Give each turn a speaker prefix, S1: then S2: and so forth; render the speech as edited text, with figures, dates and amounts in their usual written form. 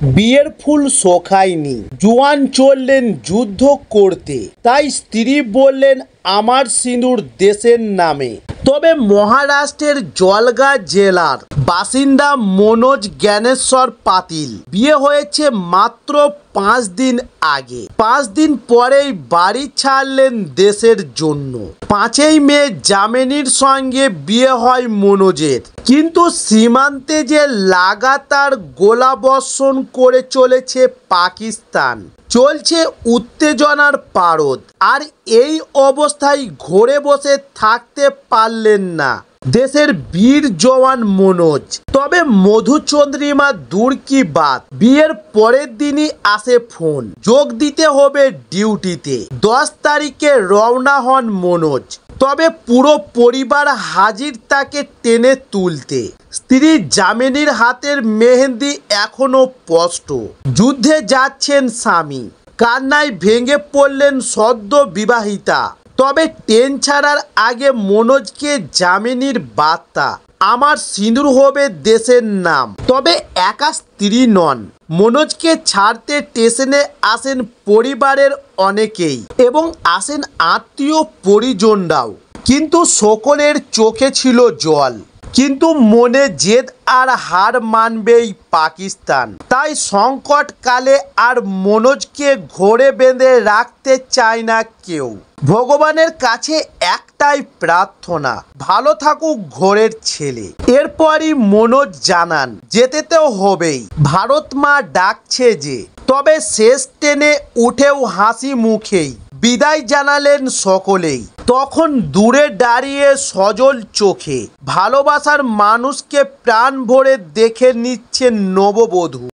S1: বিয়ের ফুল শোখায়নি, জোয়ান চললেন যুদ্ধ করতে, তাই স্ত্রী বললেন আমার সিঁদুর দেশের নামে। তবে মহারাষ্ট্রের জলগাঁ জেলার বাসিন্দা মনোজ জ্ঞানেশ্বর পাতিল বিয়ে হয়েছে মাত্র 5 দিন আগে। 5 দিন পরেই বাড়ি ছাড়লেন দেশের জন্য। 5ই মে জামিনীর সঙ্গে বিয়ে হয় মনোজের, কিন্তু সীমান্তে যে লাগাতার গোলাবর্ষণ করে চলেছে পাকিস্তান, চলছে উত্তেজনার পারদ। আর এই অবস্থায় ঘরে বসে থাকতে পারলেন না দেশের বীর জওয়ান মনোজ। তবে মধুচন্দ্রিমা দূর কি বাত, বিয়ের পরের দিনই আসে ফোন, যোগ দিতে হবে ডিউটিতে। 10 তারিখে রওনা হন মনোজ। তবে পুরো পরিবার হাজির তাকে টেনে তুলতে। স্ত্রী জামিনীর হাতের মেহেন্দি এখনো স্পষ্ট। যুদ্ধে যাচ্ছেন স্বামী, কান্নায় ভেঙে পড়লেন সদ্য বিবাহিতা। তবে ট্রেন ছাড়ার আগে মনোজকে জামিনীর বার্তা, আমার সিঁদুর হবে দেশের নাম। তবে একা স্ত্রী নন, মনোজকে ছাড়তে স্টেশনে আসেন পরিবারের অনেকেই এবং আসেন আত্মীয় পরিজনরাও। কিন্তু সকলের চোখে ছিল জল, কিন্তু মনে জেদ আর হার মানবেই পাকিস্তান। তাই সংকটকালে আর মনোজকে ঘরে বেঁধে রাখতে চায় না কেউ। ভগবানের কাছে একটাই প্রার্থনা, ভালো থাকুক ঘরের ছেলে। এরপরই মনোজ জানান যেতে তো হবেই, ভারত মা ডাকছে যে। তবে শেষ ট্রেনে উঠেও হাসি মুখেই বিদায় জানালেন সকলেই। তখন দূরে দাঁড়িয়ে সজল চোখে ভালোবাসার মানুষকে প্রাণ ভরে দেখে নিচ্ছেন নববধূ।